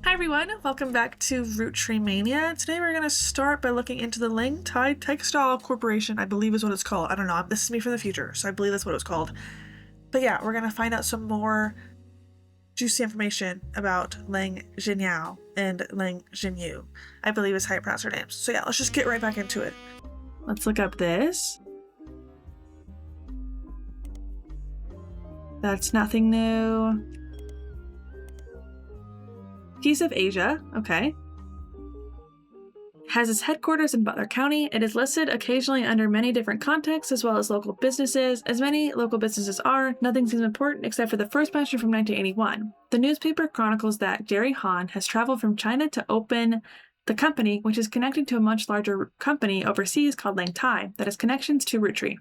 Hi everyone, welcome back to Rootreemania. Today we're going to start by looking into the Lang Tai Textile Corporation, I believe is what it's called. I don't know, this is me from the future, so I believe that's what it was called. But yeah, we're going to find out some more juicy information about Lang Jinyao and Lang Jinyu, I believe is how you pronounce their names. So yeah, let's just get right back into it. Let's look up this. That's nothing new. Piece of Asia, okay. Has its headquarters in Butler County. It is listed occasionally under many different contexts as well as local businesses. As many local businesses are, nothing seems important except for the first mention from 1981. The newspaper chronicles that Jerry Han has traveled from China to open the company, which is connected to a much larger company overseas called Lang Tai that has connections to Rootree.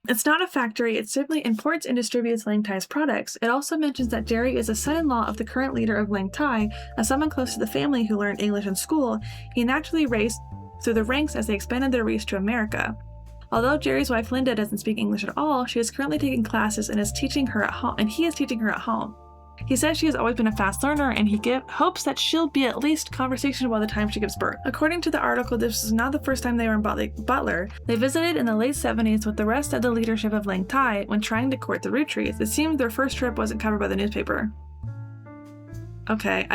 It's not a factory, it simply imports and distributes Lang Tai's products. It also mentions that Jerry is a son-in-law of the current leader of Lang Tai, as someone close to the family who learned English in school. He naturally raced through the ranks as they expanded their reach to America. Although Jerry's wife Linda doesn't speak English at all, she is currently taking classes and he is teaching her at home. He says she has always been a fast learner and he hopes that she'll be at least conversational by the time she gives birth. According to the article, this is not the first time they were in Butler. They visited in the late 70s with the rest of the leadership of Lang Tai when trying to court the Rootrees. It seems their first trip wasn't covered by the newspaper. Okay,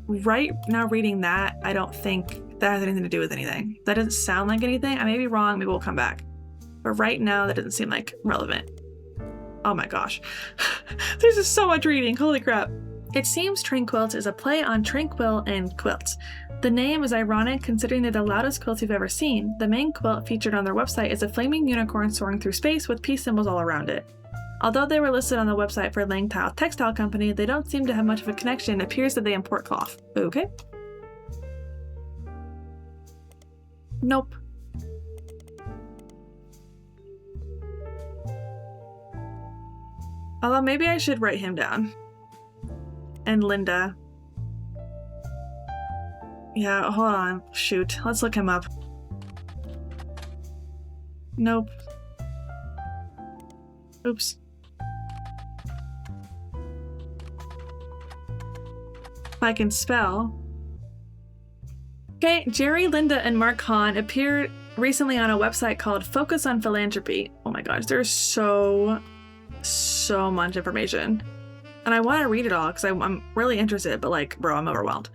right now reading that, I don't think that has anything to do with anything. That doesn't sound like anything. I may be wrong, maybe we'll come back. But right now, that doesn't seem like relevant. Oh my gosh. There's just so much reading. Holy crap. It seems Tranquilts is a play on tranquil and quilts. The name is ironic considering they're the loudest quilts you've ever seen. The main quilt featured on their website is a flaming unicorn soaring through space with peace symbols all around it. Although they were listed on the website for Lang Tai Textile Company, they don't seem to have much of a connection. It appears that they import cloth. Okay. Nope. Although maybe I should write him down. And Linda. Yeah, hold on. Shoot. Let's look him up. Nope. Oops. If I can spell. Okay, Jerry, Linda, and Mark Hahn appeared recently on a website called Focus on Philanthropy. Oh my gosh, there's so much information. And I want to read it all because I'm really interested, but like, bro, I'm overwhelmed.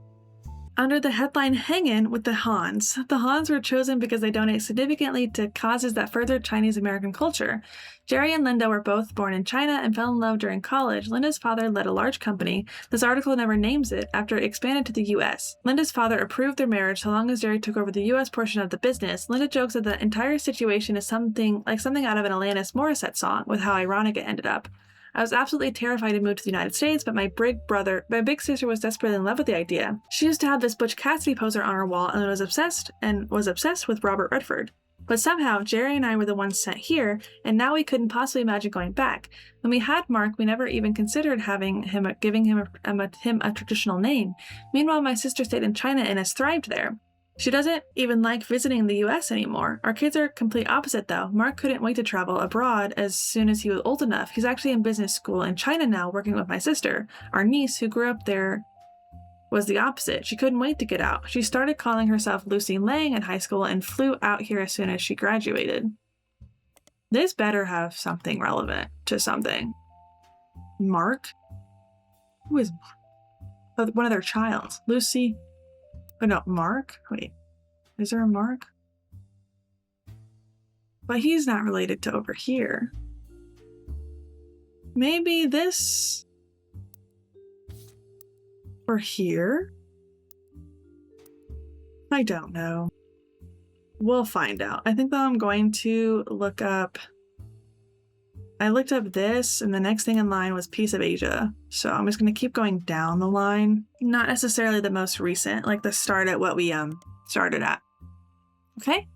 Under the headline Hangin' with the Hans. The Hans were chosen because they donate significantly to causes that further Chinese American culture. Jerry and Linda were both born in China and fell in love during college. Linda's father led a large company. This article never names it after it expanded to the US. Linda's father approved their marriage so long as Jerry took over the US portion of the business. Linda jokes that the entire situation is something out of an Alanis Morissette song with how ironic it ended up. I was absolutely terrified to move to the United States, but my big sister was desperately in love with the idea. She used to have this Butch Cassidy poster on her wall and was obsessed with Robert Redford. But somehow, Jerry and I were the ones sent here, and now we couldn't possibly imagine going back. When we had Mark, we never even considered giving him a traditional name. Meanwhile, my sister stayed in China and has thrived there. She doesn't even like visiting the US anymore. Our kids are complete opposite though. Mark couldn't wait to travel abroad as soon as he was old enough. He's actually in business school in China now working with my sister. Our niece, who grew up there, was the opposite. She couldn't wait to get out. She started calling herself Lucy Lang in high school and flew out here as soon as she graduated. This better have something relevant to something. Mark? Who is Mark? Oh, one of their childs. Lucy... Oh no, Mark? Wait, is there a Mark? But he's not related to over here. Maybe this? Or here? I don't know. We'll find out. I think that I'm going to look up... I looked up this, and the next thing in line was Piece of Asia. So I'm just going to keep going down the line. Not necessarily the most recent, like the start at what we started at. Okay?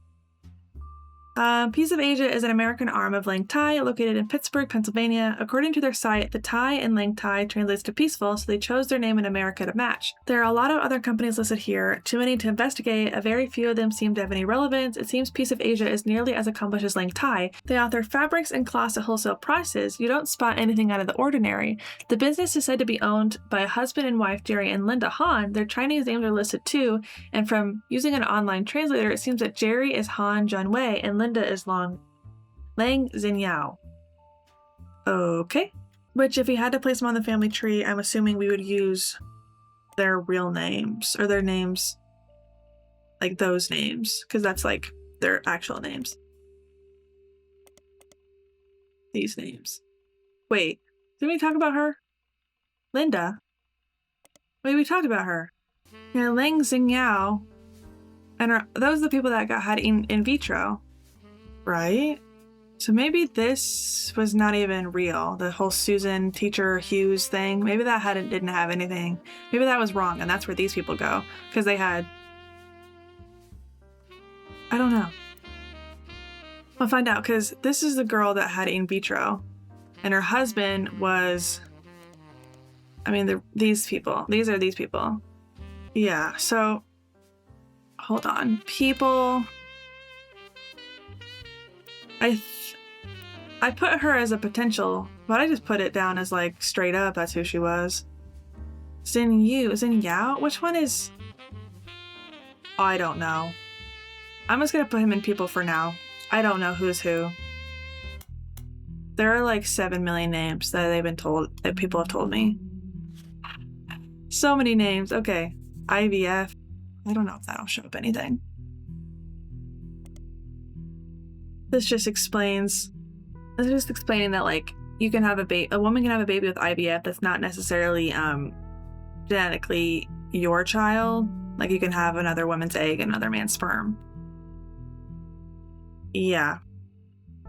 Piece of Asia is an American arm of Lang Thai located in Pittsburgh, Pennsylvania. According to their site, the Thai in Lang Thai translates to peaceful, so they chose their name in America to match. There are a lot of other companies listed here, too many to investigate. A very few of them seem to have any relevance. It seems Piece of Asia is nearly as accomplished as Lang Thai. They offer fabrics and cloths at wholesale prices. You don't spot anything out of the ordinary. The business is said to be owned by a husband and wife, Jerry and Linda Han. Their Chinese names are listed too, and from using an online translator, it seems that Jerry is Han Junwei and Linda is Lang Xinyao. Okay. Which, if we had to place them on the family tree, I'm assuming we would use their real names, or their names, like those names, because that's like their actual names. These names. Wait, did we talk about her? Linda? Wait, we talked about her. Yeah, Lang Xinyao. And those are the people that had in vitro. Right? So maybe this was not even real. The whole Susan Teacher Hughes thing. Maybe that didn't have anything. Maybe that was wrong, and that's where these people go. Because they had... I don't know. I'll find out, because this is the girl that had in vitro. And her husband was... I mean, these people. These are these people. Yeah, so... Hold on. People... I put her as a potential, but I just put it down as like straight up that's who she was. Xinyao? Which one is... Oh, I don't know. I'm just gonna put him in people for now. I don't know who's who. There are like 7 million names that people have told me. So many names. Okay. IVF. I don't know if that'll show up anything. This just explaining that like you can have a woman can have a baby with IVF that's not necessarily genetically your child. Like you can have another woman's egg and another man's sperm. Yeah.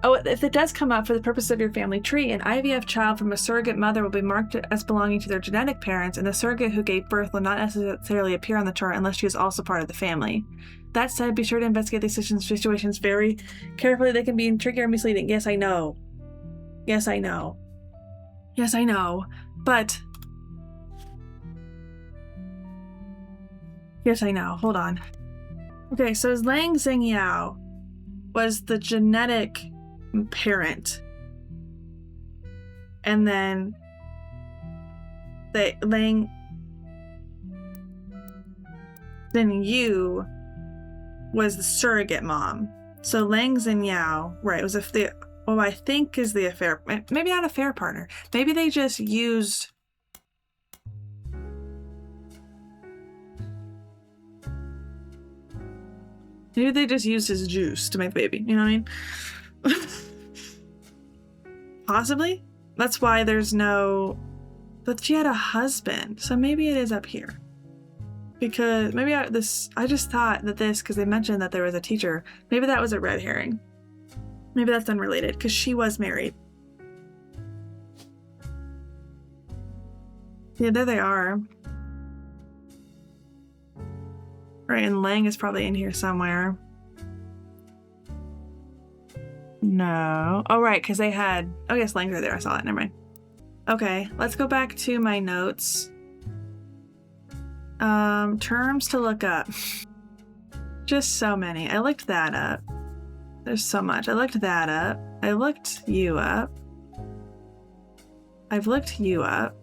Oh, if it does come up for the purpose of your family tree, an IVF child from a surrogate mother will be marked as belonging to their genetic parents, and the surrogate who gave birth will not necessarily appear on the chart unless she is also part of the family. That said, be sure to investigate these situations very carefully. They can be tricky or misleading. Yes, I know. Yes, I know. Yes, I know. But... Yes, I know. Hold on. Okay, so Lang Xinyao was the genetic parent. And then... Lang Xinyao was the surrogate mom. So Lang Xinyao, right, was I think is the affair, maybe not affair partner. Maybe they just used... Maybe they just used his juice to make the baby, you know what I mean? Possibly. That's why there's no... But she had a husband, so maybe it is up here. Because maybe I just thought that because they mentioned that there was a teacher, maybe that was a red herring. Maybe that's unrelated, because she was married. Yeah, there they are. Right, and Lang is probably in here somewhere. No. Oh, right, because they had... Oh, yes, Lang's right there. I saw it. Never mind. Okay, let's go back to my notes. Terms to look up. Just so many. I looked that up. There's so much. I looked that up. I looked you up. I've looked you up.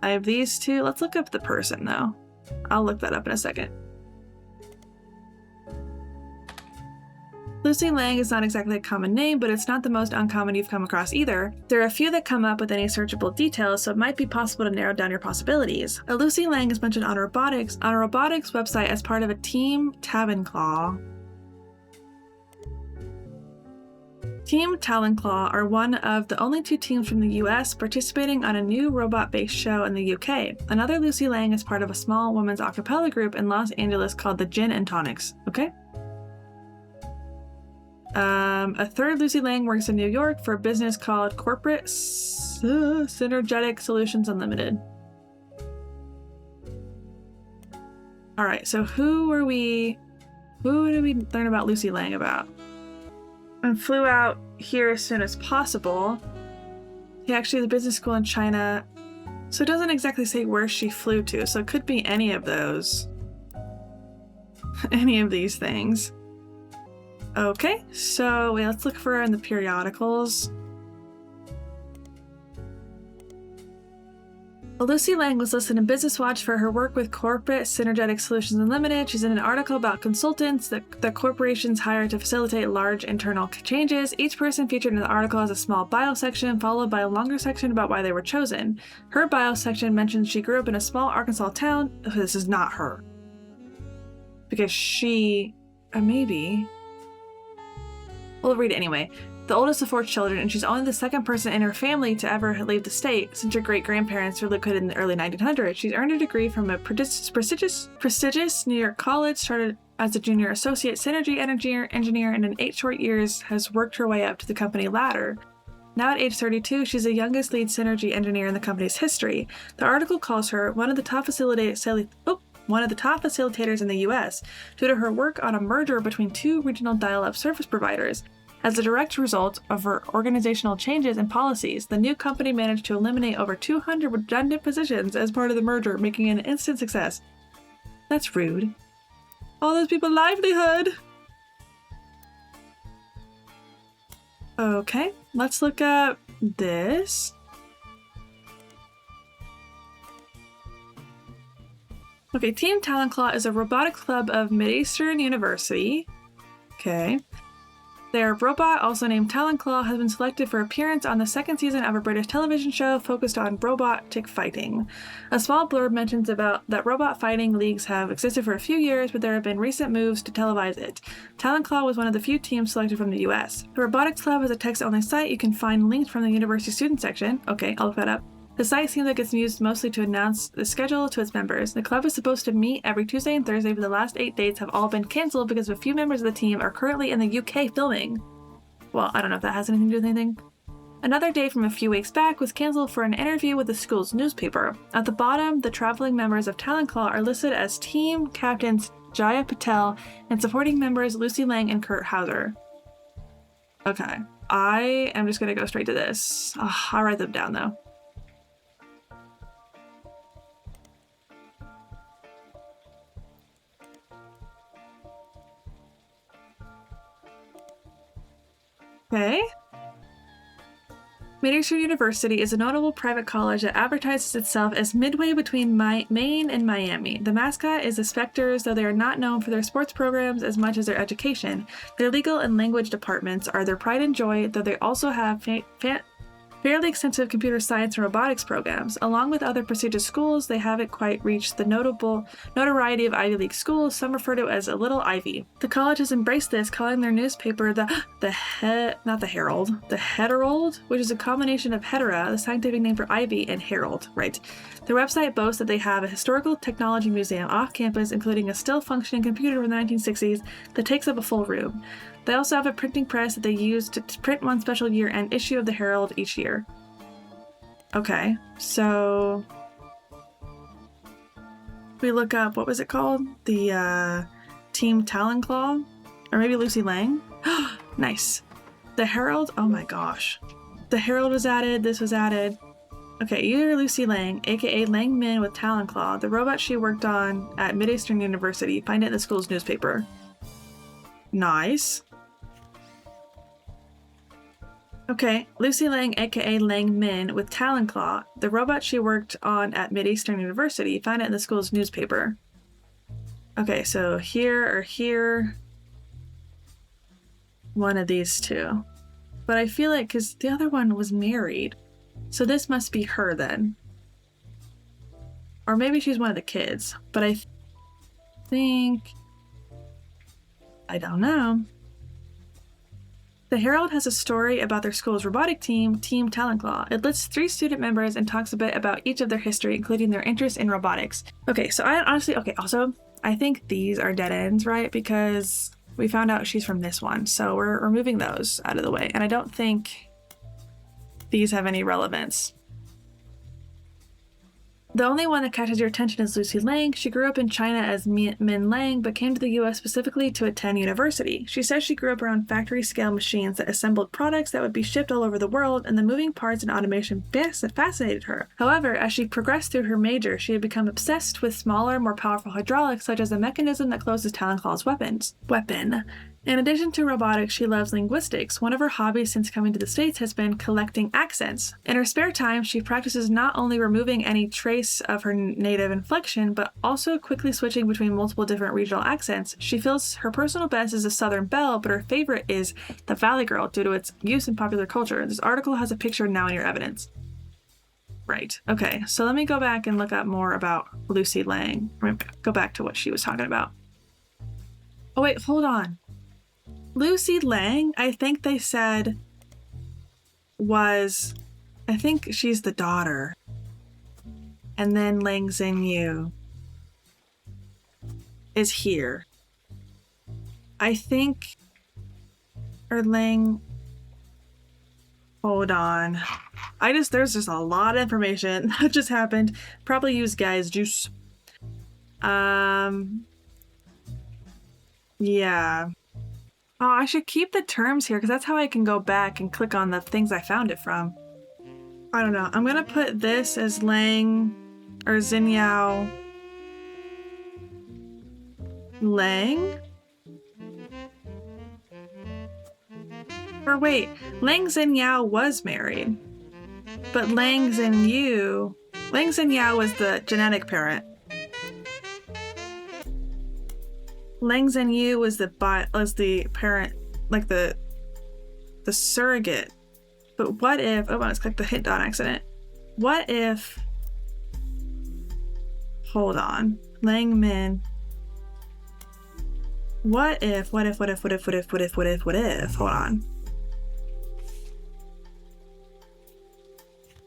I have these two. Let's look up the person, though. I'll look that up in a second. Lucy Lang is not exactly a common name, but it's not the most uncommon you've come across either. There are a few that come up with any searchable details, so it might be possible to narrow down your possibilities. A Lucy Lang is mentioned on a robotics website as part of a Team Talenclaw. Team Talenclaw are one of the only 2 teams from the US participating on a new robot-based show in the UK. Another Lucy Lang is part of a small women's a cappella group in Los Angeles called the Gin and Tonics. Okay? A third Lucy Lang works in New York for a business called Corporate Synergetic Solutions Unlimited. Alright, so who were we Who did we learn about Lucy Lang about? And flew out here as soon as possible. He actually has a business school in China. So it doesn't exactly say where she flew to, so it could be any of those. Any of these things. Okay, so let's look for her in the periodicals. Lucy Lang was listed in Business Watch for her work with Corporate Synergetic Solutions Unlimited. She's in an article about consultants that corporations hire to facilitate large internal changes. Each person featured in the article has a small bio section, followed by a longer section about why they were chosen. Her bio section mentions she grew up in a small Arkansas town. This is not her. Because she... maybe... We'll read it anyway. The oldest of 4 children, and she's only the second person in her family to ever leave the state since her great-grandparents were located in the early 1900s. She's earned a degree from a prestigious New York college, started as a junior associate synergy engineer, and in 8 short years has worked her way up to the company ladder. Now at age 32, she's the youngest lead synergy engineer in the company's history. The article calls her one of the top facilitators in the US due to her work on a merger between 2 regional dial-up service providers. As a direct result of her organizational changes and policies, the new company managed to eliminate over 200 redundant positions as part of the merger, making it an instant success. That's rude. All those people's livelihood! Okay, let's look at this. Okay, Team Talon Claw is a robotics club of Mideastern University. Okay. Their robot, also named Talon Claw, has been selected for appearance on the 2nd season of a British television show focused on robotic fighting. A small blurb mentions about that robot fighting leagues have existed for a few years, but there have been recent moves to televise it. Talon Claw was one of the few teams selected from the US. The Robotics Club is a text-only site you can find linked from the university student section. Okay, I'll look that up. The site seems like it's used mostly to announce the schedule to its members. The club is supposed to meet every Tuesday and Thursday, but the last 8 dates have all been cancelled because a few members of the team are currently in the UK filming. Well, I don't know if that has anything to do with anything. Another date from a few weeks back was cancelled for an interview with the school's newspaper. At the bottom, the traveling members of Talon Claw are listed as team captains Jaya Patel and supporting members Lucy Lang and Kurt Hauser. Okay, I am just going to go straight to this. I'll write them down though. Okay. Mideastern University is a notable private college that advertises itself as midway between Maine and Miami. The mascot is the Spectres, though they are not known for their sports programs as much as their education. Their legal and language departments are their pride and joy, though they also have fairly extensive computer science and robotics programs. Along with other prestigious schools, they haven't quite reached the notoriety of Ivy League schools. Some refer to it as a little Ivy. The college has embraced this, calling their newspaper the Herald, which is a combination of hetera, the scientific name for ivy, and herald. Right. Their website boasts that they have a historical technology museum off campus, including a still functioning computer from the 1960s that takes up a full room. They also have a printing press that they use to print one special year-end issue of the Herald each year. Okay, so we look up, what was it called? The Team Talon Claw? Or maybe Lucy Lang? Nice. The Herald, oh my gosh. The Herald was added, this was added. Okay, you're Lucy Lang, aka Lang Min with Talon Claw, the robot she worked on at Mideastern University. Find it in the school's newspaper. Nice. Okay, Lucy Lang, aka Lang Min with Talon Claw, the robot she worked on at Mideastern University. Find it in the school's newspaper. Okay, so here or here. One of these two. But I feel like, because the other one was married. So this must be her then. Or maybe she's one of the kids. But I think... I don't know. The Herald has a story about their school's robotic team, Team Talon Claw. It lists 3 student members and talks a bit about each of their history, including their interest in robotics. Okay, so I honestly, also, I think these are dead ends, right? Because we found out she's from this one, so we're removing those out of the way. And I don't think these have any relevance. The only one that catches your attention is Lucy Lang. She grew up in China as Min Lang, but came to the US specifically to attend university. She says she grew up around factory-scale machines that assembled products that would be shipped all over the world, and the moving parts and automation fascinated her. However, as she progressed through her major, she had become obsessed with smaller, more powerful hydraulics, such as a mechanism that closes Talenclaw's weapon. In addition to robotics, she loves linguistics. One of her hobbies since coming to the States has been collecting accents. In her spare time, she practices not only removing any trace of her native inflection, but also quickly switching between multiple different regional accents. She feels her personal best is a Southern belle, but her favorite is the Valley Girl due to its use in popular culture. This article has a picture now in your evidence. Right. Okay, so let me go back and look up more about Lucy Lang. Go back to what she was talking about. Oh, wait, hold on. Lucy Lang, I think they said I think she's the daughter. And then Lang Xinyu is here. I think, or Lang, hold on. There's just a lot of information that just happened. Probably use Guy's juice. Yeah. Oh, I should keep the terms here because that's how I can go back and click on the things I found it from. I don't know. I'm going to put this as Lang or Xinyao Lang? Or wait, Lang Xinyao was married. But Lang Xinyu was the genetic parent. Lang Xinyu was the parent, like the surrogate. But what if, oh, let's click the hit on accident. What if, hold on, Lang Min. What if, hold on.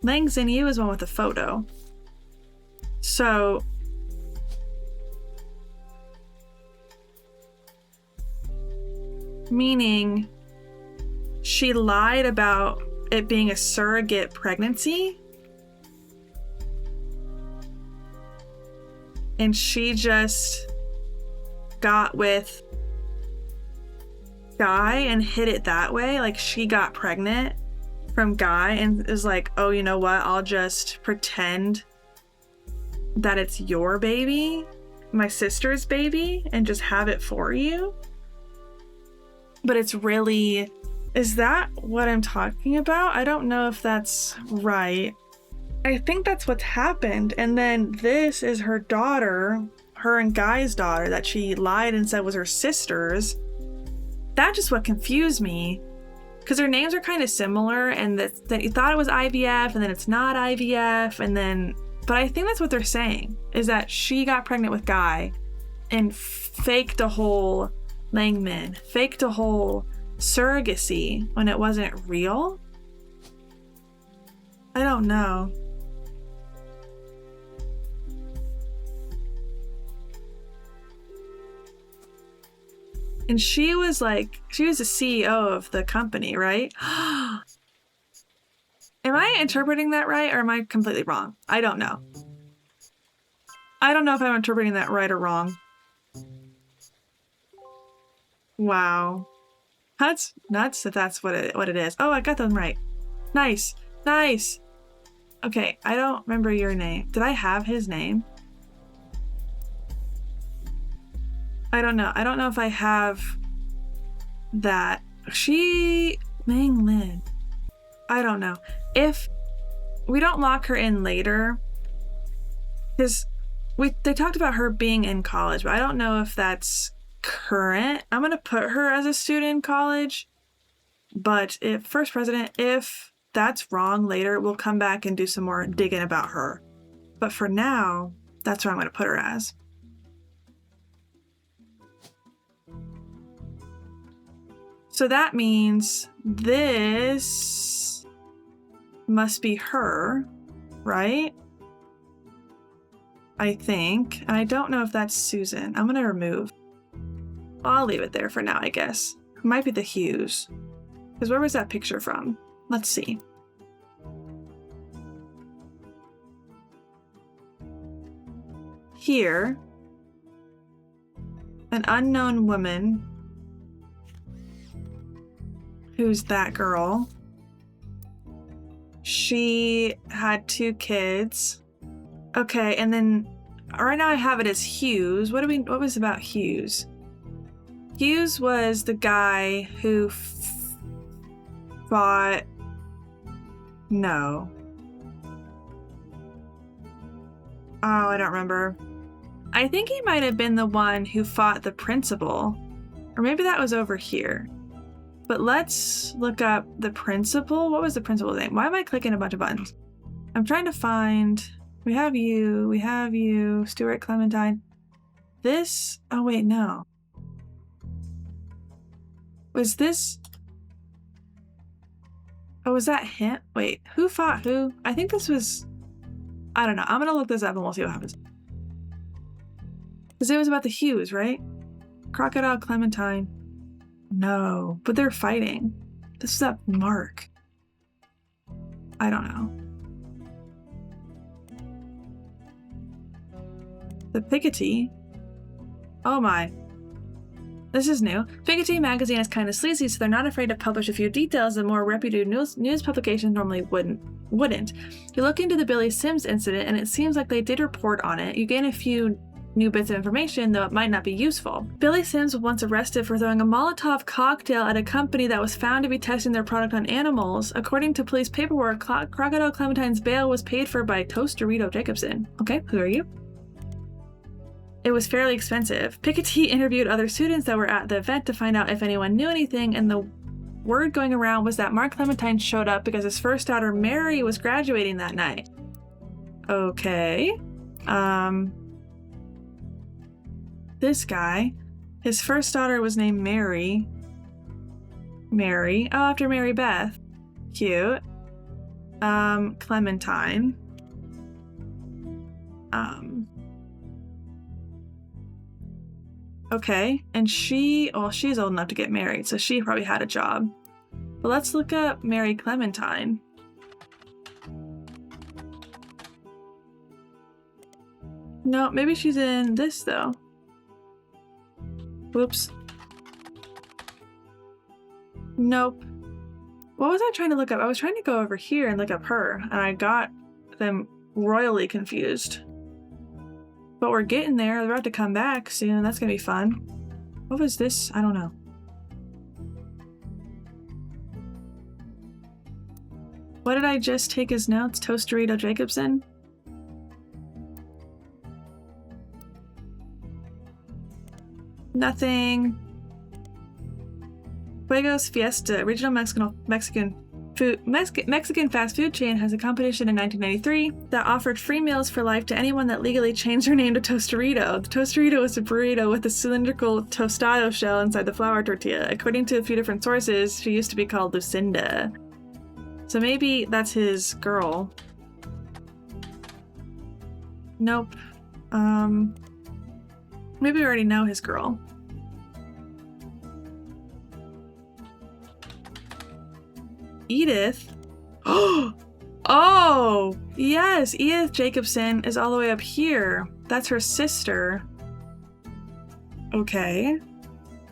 Lang Xinyu is one with the photo. So, meaning she lied about it being a surrogate pregnancy, and she just got with Guy and hid it that way. Like, she got pregnant from Guy and is like, oh, you know what, I'll just pretend that it's your baby, my sister's baby, and just have it for you. But it's really, is that what I'm talking about? I don't know if that's right. I think that's what's happened. And then this is her daughter, her and Guy's daughter, that she lied and said was her sister's. That's just what confused me. Because their names are kind of similar, and that you thought it was IVF, and then it's not IVF, and then, but I think that's what they're saying, is that she got pregnant with Guy and faked a whole Langmin, faked a whole surrogacy when it wasn't real? I don't know. And she was the CEO of the company, right? Am I interpreting that right, or am I completely wrong? I don't know. I don't know if I'm interpreting that right or wrong. Wow. That's nuts if that's what it is. Oh, I got them right. Nice. Nice. Okay, I don't remember your name. Did I have his name? I don't know. I don't know if I have that. Meng Lin. I don't know. If we don't lock her in later, because they talked about her being in college, but I don't know if that's current. I'm going to put her as a student in college, but if first president, if that's wrong later, we'll come back and do some more digging about her. But for now, that's what I'm going to put her as. So that means this must be her, right? I think. And I don't know if that's Susan. I'm going to remove. I'll leave it there for now, I guess. It might be the Hughes. Because where was that picture from? Let's see. here. An unknown woman. Who's that girl? She had 2 kids. Okay, and then right now I have it as Hughes. What was about Hughes? Hughes was the guy who fought... No. Oh, I don't remember. I think he might have been the one who fought the principal. Or maybe that was over here. But let's look up the principal. What was the principal's name? Why am I clicking a bunch of buttons? I'm trying to find... We have you, Stuart Clementine. This... Oh, wait, no. Was this... Oh, was that him? Wait, who fought who? I think this was... I don't know. I'm gonna look this up and we'll see what happens. Because it was about the Hughes, right? Crocodile Clementine. No, but they're fighting. This is that Mark. I don't know. The Piketty. Oh my. This is new. Piketty magazine is kind of sleazy, so they're not afraid to publish a few details that more reputed news publications normally wouldn't. You look into the Billy Sims incident, and it seems like they did report on it. You gain a few new bits of information, though it might not be useful. Billy Sims was once arrested for throwing a Molotov cocktail at a company that was found to be testing their product on animals. According to police paperwork, Crocodile Clementine's bail was paid for by Toasterito Jacobson. Okay, who are you? It was fairly expensive. Piketty interviewed other students that were at the event to find out if anyone knew anything, and the word going around was that Mark Clementine showed up because his first daughter, Mary, was graduating that night. Okay. This guy, his first daughter was named Mary. Mary. Oh, after Mary Beth. Cute. Clementine. Okay, and she's old enough to get married, so she probably had a job. But let's look up Mary Clementine. No, maybe she's in this, though. Whoops. Nope. What was I trying to look up? I was trying to go over here and look up her, and I got them royally confused. But we're getting there. They're about to come back soon. That's gonna be fun. What was this? I don't know. What did I just take as notes? Toasterito Jacobson? Nothing. Fuego's Fiesta, original Mexican fast food chain, has a competition in 1993 that offered free meals for life to anyone that legally changed their name to Toasterito. The Toasterito is a burrito with a cylindrical tostado shell inside the flour tortilla. According to a few different sources, she used to be called Lucinda. So maybe that's his girl. Nope. Maybe we already know his girl. Edith? Oh, yes, Edith Jacobson is all the way up here. That's her sister. Okay.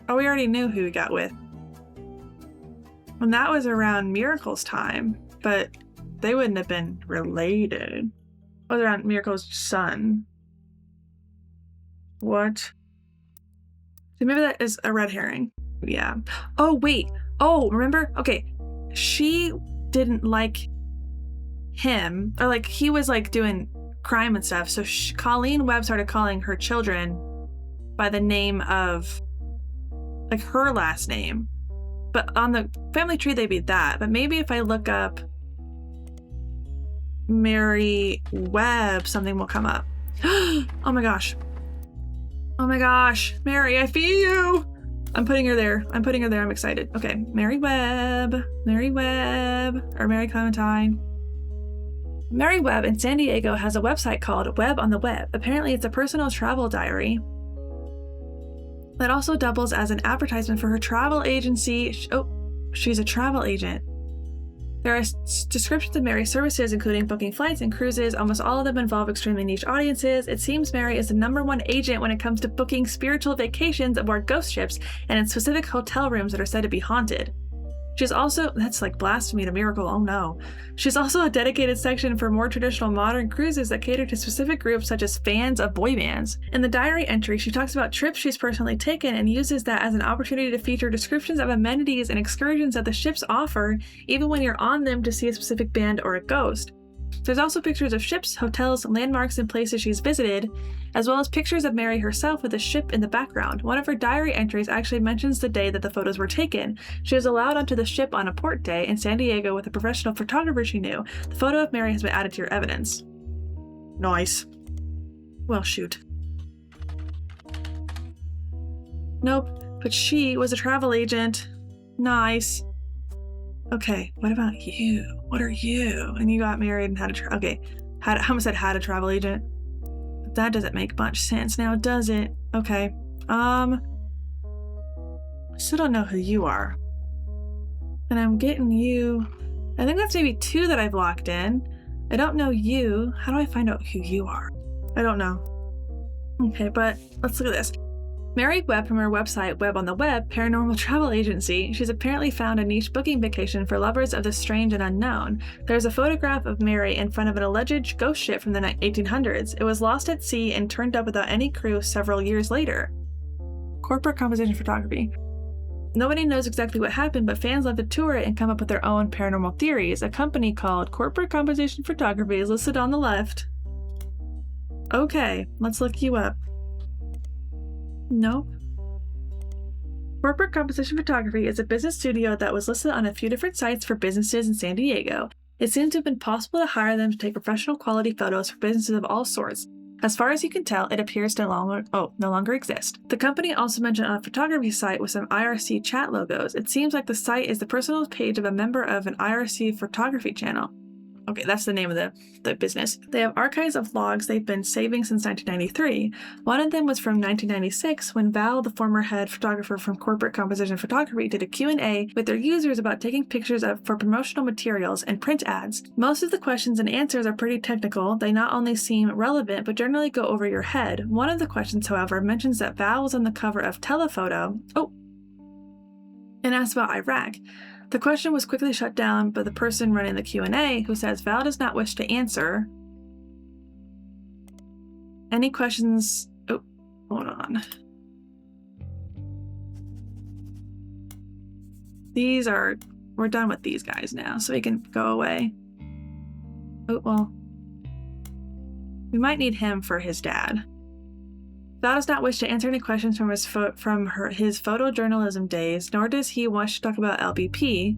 Oh, we already knew who we got with. And that was around Miracle's time, but they wouldn't have been related. It was around Miracle's son. What? So maybe that is a red herring. Yeah. Oh, wait. Oh, remember? Okay. She didn't like him, or like he was like doing crime and stuff. So Colleen Webb started calling her children by the name of like her last name. But on the family tree, they'd be that. But maybe if I look up Mary Webb, something will come up. Oh my gosh. Oh my gosh. Mary, I feel you. I'm putting her there. I'm excited. Okay. Mary Webb, or Mary Clementine. Mary Webb in San Diego has a website called Webb on the Web. Apparently it's a personal travel diary that also doubles as an advertisement for her travel agency. Oh, she's a travel agent. There are descriptions of Mary's services, including booking flights and cruises. Almost all of them involve extremely niche audiences. It seems Mary is the #1 agent when it comes to booking spiritual vacations aboard ghost ships and in specific hotel rooms that are said to be haunted. She's also, that's like blasphemy to miracle, oh no. She's also a dedicated section for more traditional modern cruises that cater to specific groups such as fans of boy bands. In the diary entry, she talks about trips she's personally taken and uses that as an opportunity to feature descriptions of amenities and excursions that the ships offer, even when you're on them to see a specific band or a ghost. There's also pictures of ships, hotels, landmarks, and places she's visited, as well as pictures of Mary herself with a ship in the background. One of her diary entries actually mentions the day that the photos were taken. She was allowed onto the ship on a port day in San Diego with a professional photographer she knew. The photo of Mary has been added to your evidence. Nice. Well, shoot. Nope, but she was a travel agent. Nice. Okay, what about you? What are you? And you got married and had a I almost said had a travel agent. But that doesn't make much sense now, does it? Okay. I still don't know who you are. And I'm getting you. I think that's maybe 2 that I've locked in. I don't know you. How do I find out who you are? I don't know. Okay, but let's look at this. Mary Webb from her website, Webb on the Web, Paranormal Travel Agency. She's apparently found a niche booking vacation for lovers of the strange and unknown. There's a photograph of Mary in front of an alleged ghost ship from the 1800s. It was lost at sea and turned up without any crew several years later. Corporate composition photography. Nobody knows exactly what happened, but fans love to tour it and come up with their own paranormal theories. A company called Corporate Composition Photography is listed on the left. Okay, let's look you up. Nope. Corporate Composition Photography is a business studio that was listed on a few different sites for businesses in San Diego. It seems to have been possible to hire them to take professional quality photos for businesses of all sorts. As far as you can tell, it appears to no longer exist. The company also mentioned on a photography site with some IRC chat logos. It seems like the site is the personal page of a member of an IRC photography channel. Okay, that's the name of the business. They have archives of logs they've been saving since 1993. One of them was from 1996 when Val, the former head photographer from Corporate Composition Photography, did a Q&A with their users about taking pictures for promotional materials and print ads. Most of the questions and answers are pretty technical. They not only seem relevant, but generally go over your head. One of the questions, however, mentions that Val was on the cover of Telephoto and asked about Iraq. The question was quickly shut down by the person running the Q&A, who says Val does not wish to answer any questions. Oh, hold on. We're done with these guys now, so we can go away. Oh, well. We might need him for his dad. Val does not wish to answer any questions from his photojournalism days, nor does he wish to talk about LBP.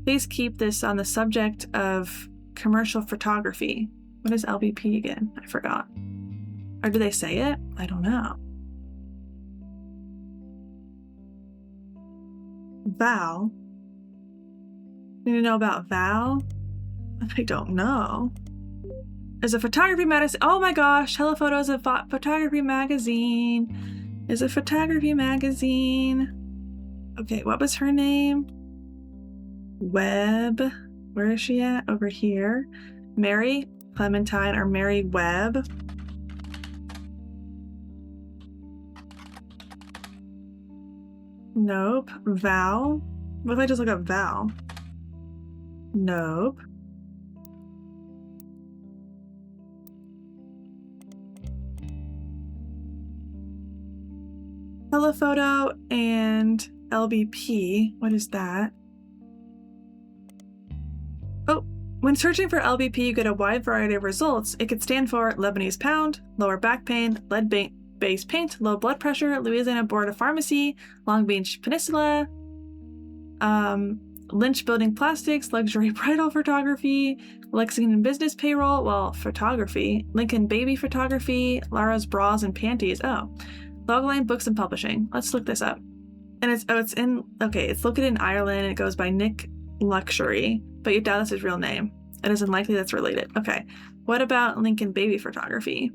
Please keep this on the subject of commercial photography. What is LBP again? I forgot. Or do they say it? I don't know. Val? You need to know about Val? I don't know. Is a photography magazine. Oh my gosh, Telephoto is a photography magazine. Is a photography magazine. Okay, what was her name? Webb. Where is she at? Over here. Mary Clementine or Mary Webb. Nope. Val. What if I just look up Val? Nope. Telephoto and LBP. What is that? Oh, when searching for LBP, you get a wide variety of results. It could stand for Lebanese pound, lower back pain, lead-based paint, low blood pressure, Louisiana Board of Pharmacy, Long Beach Peninsula, Lynch Building Plastics, luxury bridal photography, Lexington business payroll, photography, Lincoln baby photography, Lara's bras and panties. Oh. Logline Books and Publishing. Let's look this up. And it's located in Ireland and it goes by Nick Luxury, but you doubt that's his real name. It is unlikely that's related. Okay. What about Lincoln Baby Photography?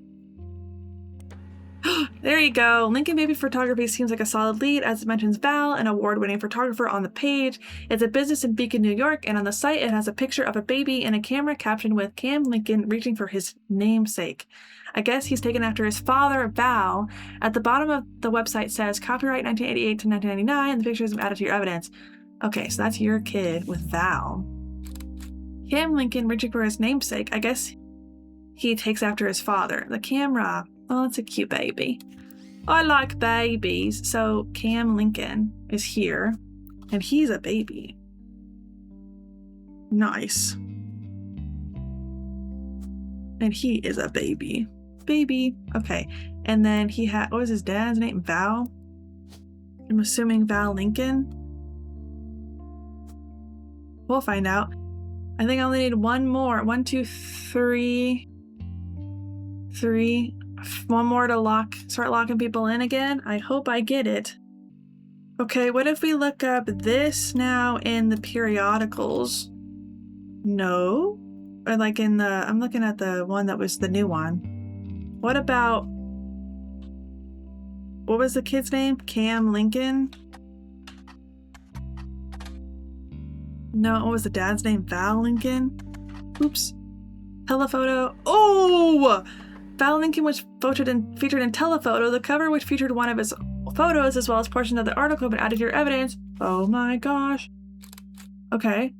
there you go. Lincoln Baby Photography seems like a solid lead, as it mentions Val, an award-winning photographer, on the page. It's a business in Beacon, New York, and on the site it has a picture of a baby and a camera captioned with Cam Lincoln reaching for his namesake. I guess he's taken after his father, Val. At the bottom of the website says copyright 1988 to 1999, and the picture is added to your evidence. Okay, so that's your kid with Val. Cam Lincoln reaching for his namesake. I guess he takes after his father. The camera. Oh, that's a cute baby. I like babies. So Cam Lincoln is here, and he's a baby. Nice. And he is a baby. Baby. Okay. And then he had, what was his dad's name? Val? I'm assuming Val Lincoln. We'll find out. I think I only need one more. 1, 2, 3. 3. One more to start locking people in again. I hope I get it. Okay, what if we look up this now in the periodicals? No? Or like in the, I'm looking at the one that was the new one. What about, what was the kid's name? Cam Lincoln? No, what was the dad's name? Val Lincoln? Oops. Telephoto. Oh! Val Lincoln was featured in Telephoto, the cover which featured one of his photos as well as portions of the article have been added to your evidence. Oh my gosh. Okay.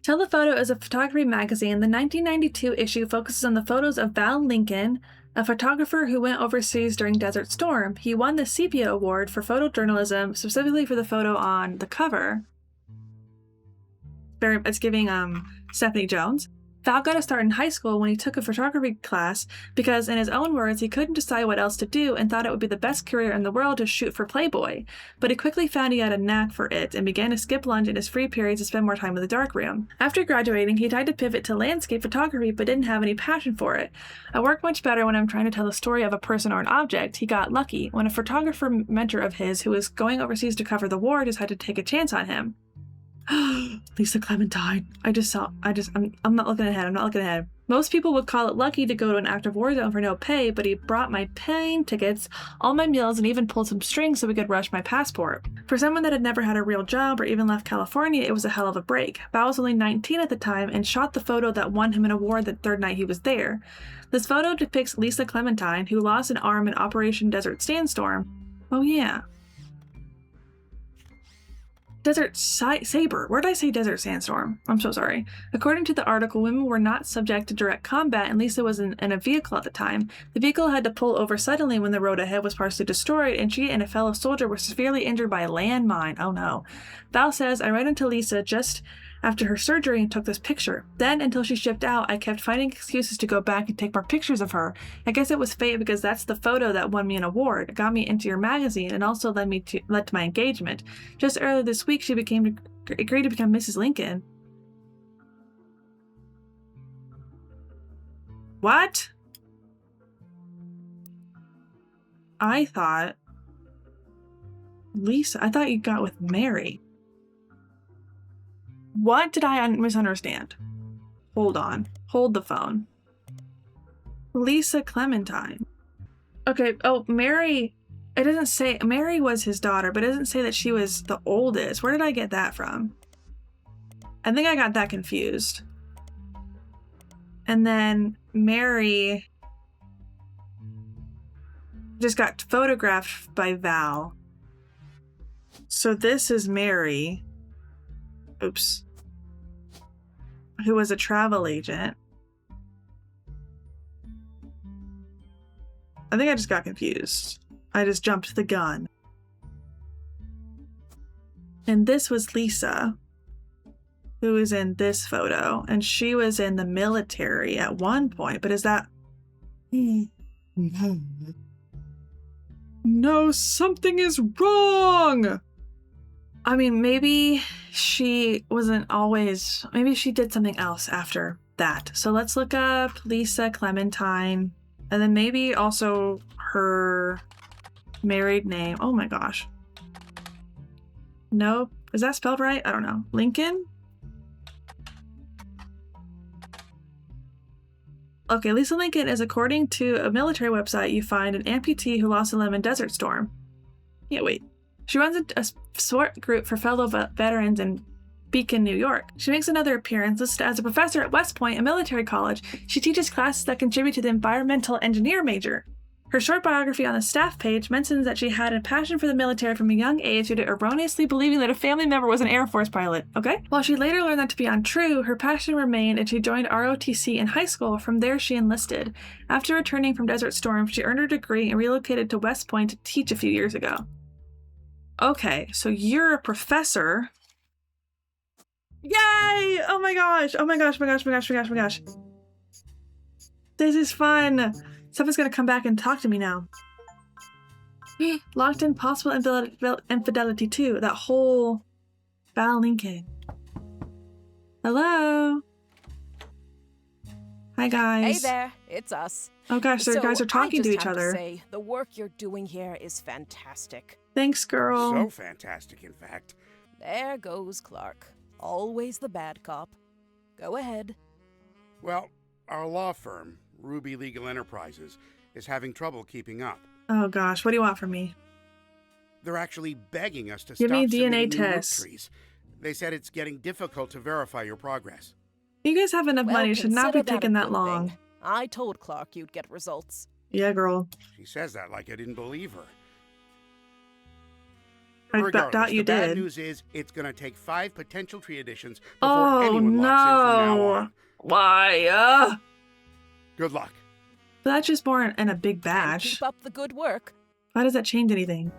Telephoto is a photography magazine. The 1992 issue focuses on the photos of Val Lincoln, a photographer who went overseas during Desert Storm. He won the Sepia Award for photojournalism, specifically for the photo on the cover. It's giving Stephanie Jones. Val got a start in high school when he took a photography class because, in his own words, he couldn't decide what else to do and thought it would be the best career in the world to shoot for Playboy. But he quickly found he had a knack for it and began to skip lunch in his free periods to spend more time in the darkroom. After graduating, he tried to pivot to landscape photography but didn't have any passion for it. I work much better when I'm trying to tell the story of a person or an object. He got lucky when a photographer mentor of his who was going overseas to cover the war decided to take a chance on him. Lisa Clementine. I'm not looking ahead. Most people would call it lucky to go to an active war zone for no pay, but he brought my plane tickets, all my meals, and even pulled some strings so we could rush my passport. For someone that had never had a real job or even left California, it was a hell of a break. Val was only 19 at the time and shot the photo that won him an award the third night he was there. This photo depicts Lisa Clementine, who lost an arm in Operation Desert Sandstorm. Oh yeah. Desert Saber. Where did I say Desert Sandstorm? I'm so sorry. According to the article, women were not subject to direct combat, and Lisa was in a vehicle at the time. The vehicle had to pull over suddenly when the road ahead was partially destroyed, and she and a fellow soldier were severely injured by a landmine. Oh no. Val says, I ran into Lisa just after her surgery and took this picture. Then, until she shipped out, I kept finding excuses to go back and take more pictures of her. I guess it was fate because that's the photo that won me an award. It got me into your magazine and also led to my engagement. Just earlier this week, she agreed to become Mrs. Lincoln. What? I thought you got with Mary. What did I misunderstand? Hold on. Hold the phone. Lisa Clementine. Okay, oh, Mary. It doesn't say, Mary was his daughter, but it doesn't say that she was the oldest. Where did I get that from? I think I got that confused. And then Mary just got photographed by Val. So this is Mary. Oops. Who was a travel agent. I think I just got confused. I just jumped the gun. And this was Lisa, who is in this photo, and she was in the military at one point, but is that... No, something is wrong! I mean, maybe she wasn't always... Maybe she did something else after that. So let's look up Lisa Clementine, and then maybe also her married name. Oh my gosh. Nope. Is that spelled right? I don't know. Lincoln? Okay, Lisa Lincoln is, according to a military website, you find an amputee who lost a limb in Desert Storm. Yeah, wait. She runs a support group for fellow veterans in Beacon, New York. She makes another appearance listed as a professor at West Point, a military college. She teaches classes that contribute to the environmental engineer major. Her short biography on the staff page mentions that she had a passion for the military from a young age due to erroneously believing that a family member was an Air Force pilot. Okay? While she later learned that to be untrue, her passion remained and she joined ROTC in high school. From there, she enlisted. After returning from Desert Storm, she earned her degree and relocated to West Point to teach a few years ago. Okay, so you're a professor. Yay! Oh my gosh! Oh my gosh! Oh my gosh! Oh my gosh! Oh my gosh! Oh my gosh! This is fun! Someone's gonna come back and talk to me now. Locked in possible infidelity too. That whole Val Lincoln. Hello? Hi guys. Hey there, it's us. Oh gosh, so you guys are talking to each other. Say, the work you're doing here is fantastic. Thanks, girl. So fantastic, in fact. There goes Clark. Always the bad cop. Go ahead. Well, our law firm, Ruby Legal Enterprises, is having trouble keeping up. Oh gosh, what do you want from me? They're actually begging us to Give stop me a DNA submitting test. Roottrees. They said it's getting difficult to verify your progress. You guys have enough money. It should not be consider taking a that good long. thing. I told Clark you'd get results. Yeah, girl. She says that like I didn't believe her. I Regardless, thought you the bad did. news is it's going to take 5 potential tree additions before anyone no. locks in from now on. Why? Good luck. But that's just more in a big And batch. keep up the good work. Why does that change anything?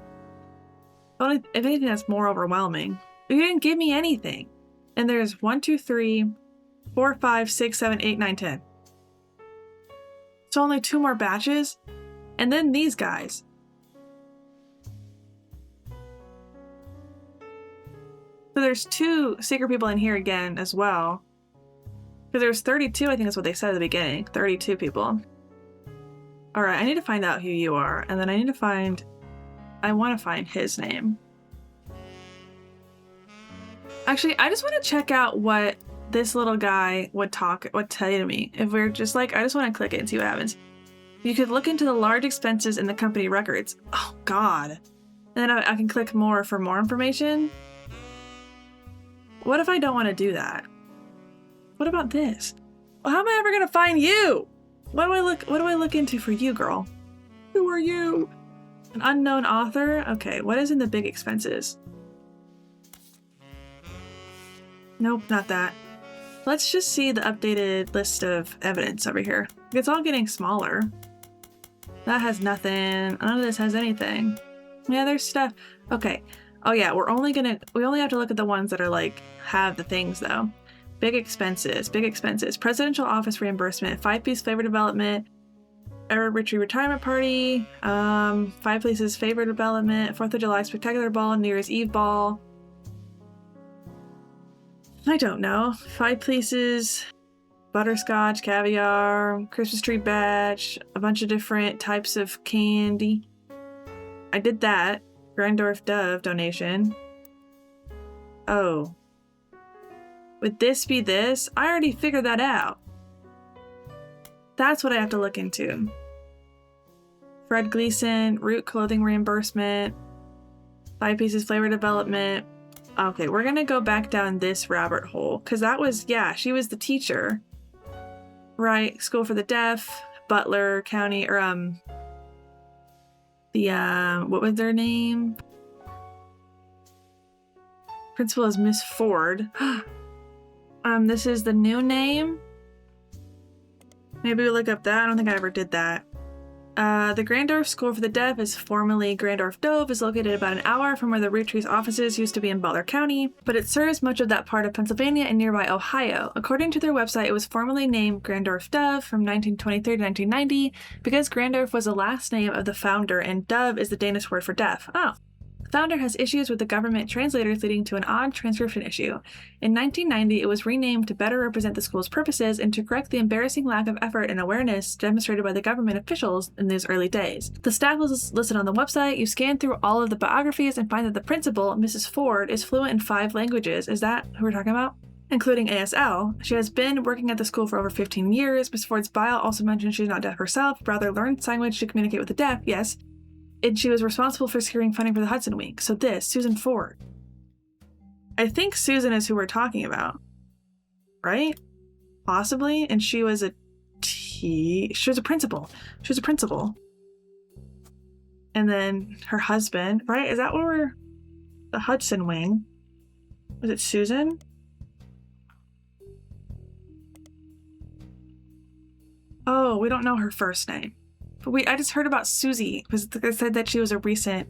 If anything, that's more overwhelming. You didn't give me anything. And there's 1, 2, 3, 4, 5, 6, 7, 8, 9, 10. So only 2 more batches? And then these guys. So there's 2 secret people in here again as well. Because there's 32, I think that's what they said at the beginning. 32 people. Alright, I need to find out who you are. And then I want to find his name. Actually, I just want to check out what this little guy would tell you to me. If we're just like, I just want to click it and see what happens. You could look into the large expenses in the company records. Oh, God. And then I can click more for more information. What if I don't want to do that? What about this? Well, how am I ever going to find you? What do I look into for you, girl? Who are you? An unknown author? Okay, what is in the big expenses? Nope, not that. Let's just see the updated list of evidence over here. It's all getting smaller. That has nothing. None of this has anything. Yeah, there's stuff. Okay. Oh yeah, we only have to look at the ones that are like, have the things though. Big expenses. Presidential office reimbursement, 5-piece flavor development, Richie retirement party, 5 places favor development, 4th of July spectacular ball, New Year's Eve ball. I don't know. 5 places, butterscotch, caviar, Christmas tree batch, a bunch of different types of candy. I did that. Grandorf Dove donation. Oh. Would this be this? I already figured that out. That's what I have to look into. Fred Gleason, root clothing reimbursement, 5 pieces flavor development. Okay, we're gonna go back down this rabbit hole because that was, yeah, she was the teacher, right? School for the Deaf, Butler County, or what was their name? Principal is Miss Ford. This is the new name. Maybe we look up that. I don't think I ever did that. The Grandorf School for the Deaf is formerly Grandorf Dove, is located about an hour from where the Roottrees offices used to be in Butler County, but it serves much of that part of Pennsylvania and nearby Ohio. According to their website, it was formerly named Grandorf Dove from 1923 to 1990 because Grandorf was the last name of the founder and Dove is the Danish word for deaf. Oh. The founder has issues with the government translators leading to an odd transcription issue. In 1990, it was renamed to better represent the school's purposes and to correct the embarrassing lack of effort and awareness demonstrated by the government officials in those early days. The staff was listed on the website. You scan through all of the biographies and find that the principal, Mrs. Ford, is fluent in 5 languages. Is that who we're talking about? including ASL. She has been working at the school for over 15 years. Ms. Ford's bio also mentioned she's not deaf herself, rather learned sign language to communicate with the deaf, yes. And she was responsible for securing funding for the Hudson Week. So this, Susan Ford. I think Susan is who we're talking about, right? Possibly. And she was a she was a principal. She was a principal. And then her husband, right? Is that what we're... The Hudson Wing. Was it Susan? Oh, we don't know her first name. But I just heard about Susie because they said that she was a recent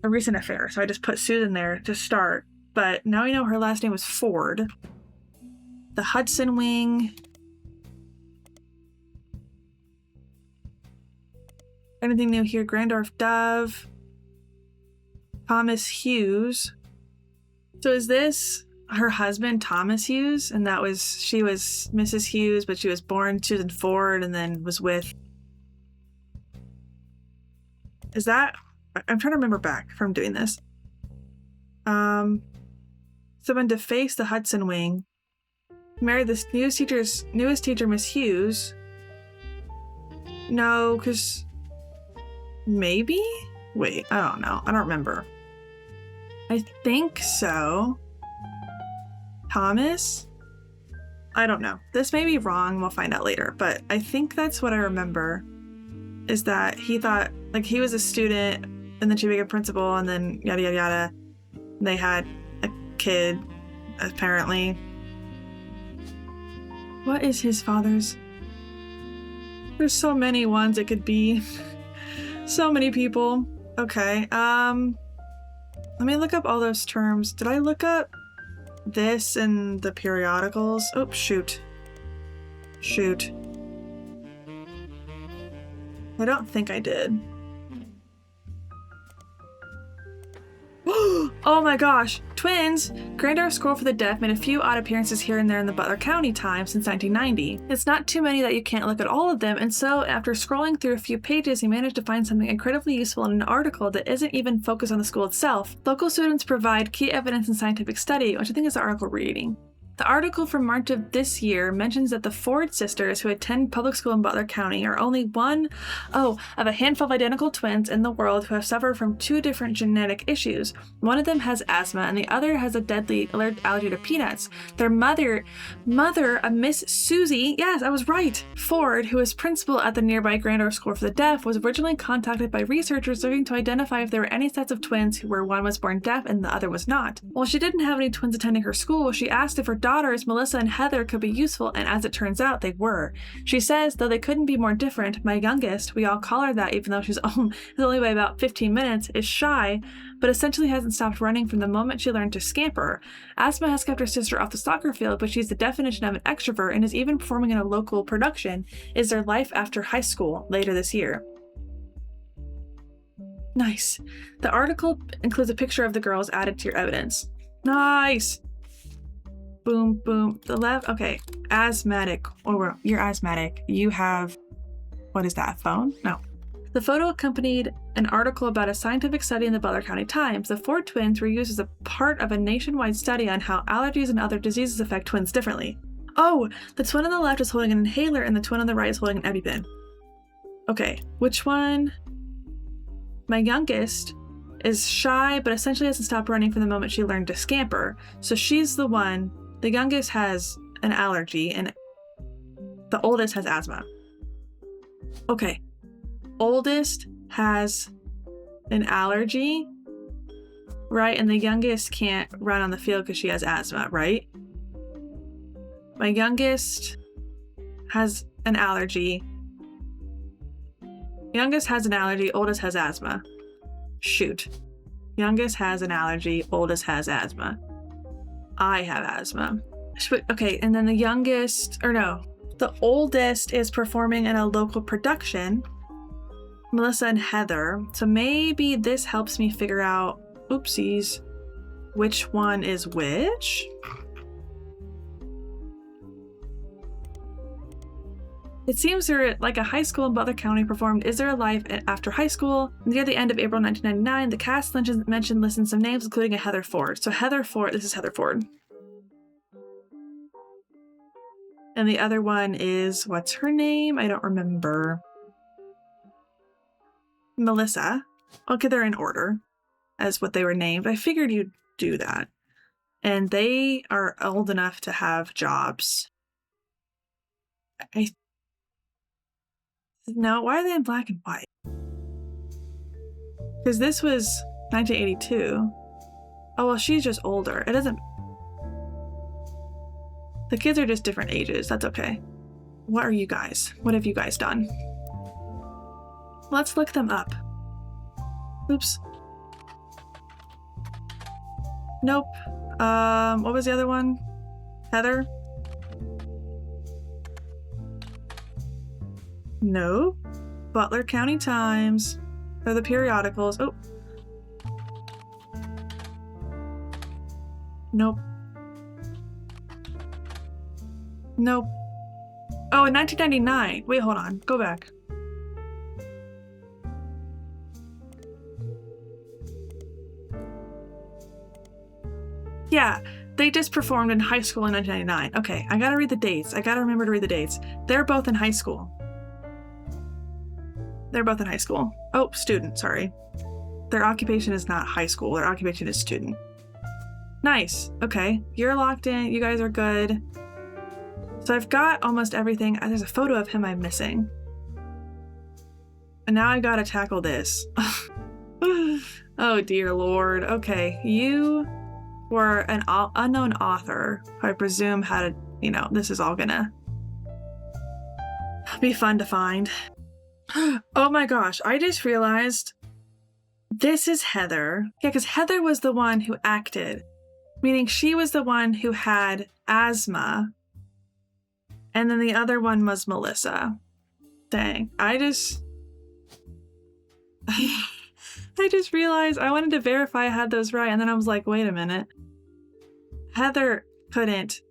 affair. So I just put Susan there to start. But now we know her last name was Ford. The Hudson Wing. Anything new here? Grandorf Dove. Thomas Hughes. So is this her husband, Thomas Hughes? And she was Mrs. Hughes, but she was born Susan Ford and then was with... Is that... I'm trying to remember back from doing this. Someone defaced the Hudson Wing. Married this newest teacher, Miss Hughes. No, because... Maybe? Wait, I don't know. I don't remember. I think so. Thomas? I don't know. This may be wrong. We'll find out later. But I think that's what I remember. Is that he thought, like, he was a student and then she became a principal and then yada yada yada. They had a kid, apparently. What is his father's? There's so many ones it could be. So many people. Okay, let me look up all those terms. Did I look up this in the periodicals? Oh, shoot. Shoot. I don't think I did. Oh my gosh, twins! Grandorf School for the Deaf made a few odd appearances here and there in the Butler County Times since 1990. It's not too many that you can't look at all of them, and so after scrolling through a few pages, he managed to find something incredibly useful in an article that isn't even focused on the school itself. Local students provide key evidence in scientific study, which I think is the article we're reading. The article from March of this year mentions that the Ford sisters who attend public school in Butler County are only one of a handful of identical twins in the world who have suffered from two different genetic issues. One of them has asthma and the other has a deadly allergy to peanuts. Their mother, a Miss Susie, yes, I was right, Ford, who is principal at the nearby Grandorf School for the Deaf, was originally contacted by researchers looking to identify if there were any sets of twins where one was born deaf and the other was not. While she didn't have any twins attending her school, she asked if her daughters, Melissa and Heather, could be useful, and as it turns out, they were. She says, though they couldn't be more different, my youngest, we all call her that even though she's only by about 15 minutes, is shy, but essentially hasn't stopped running from the moment she learned to scamper. Asthma has kept her sister off the soccer field, but she's the definition of an extrovert and is even performing in a local production, Is Their Life After High School, later this year. Nice. The article includes a picture of the girls added to your evidence. Nice! Boom, boom. The left, okay. Asthmatic. Or you're asthmatic. You have, what is that, a phone? No. The photo accompanied an article about a scientific study in the Butler County Times. The Ford twins were used as a part of a nationwide study on how allergies and other diseases affect twins differently. Oh, the twin on the left is holding an inhaler and the twin on the right is holding an EpiPen. Okay, which one? My youngest is shy, but essentially hasn't stopped running from the moment she learned to scamper. So she's the one. The youngest has an allergy and the oldest has asthma. Okay. Oldest has an allergy, right? And the youngest can't run on the field because she has asthma, right? My youngest has an allergy. Youngest has an allergy, oldest has asthma. Shoot. Youngest has an allergy, oldest has asthma. I have asthma. Okay, and then the youngest, or no, the oldest is performing in a local production. Melissa and Heather. So maybe this helps me figure out, oopsies, which one is which? It seems they're at like a high school in Butler County performed Is There a Life After High School. Near the end of April 1999, the cast mentioned listed some names, including a Heather Ford. So Heather Ford, this is Heather Ford. And the other one is, what's her name? I don't remember. Melissa. I'll get her in order as what they were named. I figured you'd do that. And they are old enough to have jobs. No, why are they in black and white? Because this was 1982. Oh, well, she's just older. It doesn't... The kids are just different ages. That's okay. What are you guys? What have you guys done? Let's look them up. Oops. Nope. What was the other one? Heather? No. Butler County Times. Or the periodicals. Oh. Nope. Nope. Oh, in 1999. Wait, hold on. Go back. Yeah, they just performed in high school in 1999. Okay, I gotta read the dates. I gotta remember to read the dates. They're both in high school. They're both in high school. Oh, student, sorry. Their occupation is not high school. Their occupation is student. Nice. Okay, you're locked in. You guys are good. So I've got almost everything. There's a photo of him I'm missing. And now I gotta tackle this. Oh dear Lord. Okay, you were an unknown author who I presume had, this is all gonna be fun to find. Oh my gosh, I just realized this is Heather. Yeah, because Heather was the one who acted, meaning she was the one who had asthma. And then the other one was Melissa. Dang, I just realized I wanted to verify I had those right, and then I was like, wait a minute. Heather couldn't.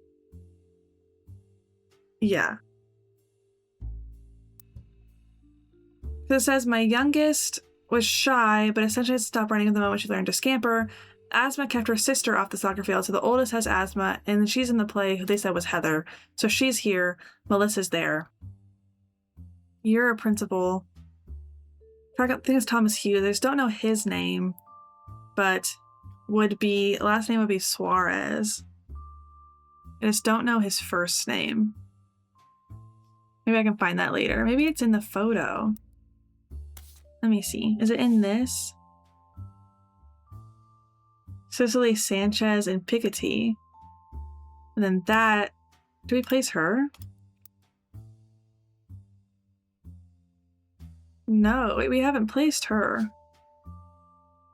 Yeah. So it says my youngest was shy, but essentially stopped running at the moment she learned to scamper. Asthma kept her sister off the soccer field, so the oldest has asthma, and she's in the play, who they said was Heather. So she's here. Melissa's there. You're a principal. I think it's Thomas Hughes. I just don't know his name, but last name would be Suarez. I just don't know his first name. Maybe I can find that later. Maybe it's in the photo. Let me see. Is it in this? Cicely Sanchez and Piketty. And then that. Do we place her? No, wait, we haven't placed her.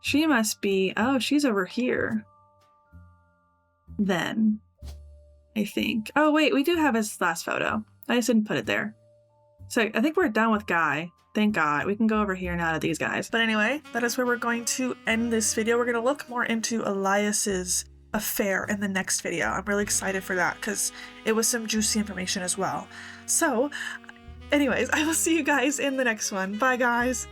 She must be. Oh, she's over here. Then. I think. Oh, wait, we do have his last photo. I just didn't put it there. So I think we're done with Guy. Thank God. We can go over here now to these guys. But anyway, that is where we're going to end this video. We're going to look more into Elias's affair in the next video. I'm really excited for that because it was some juicy information as well. So anyways, I will see you guys in the next one. Bye, guys.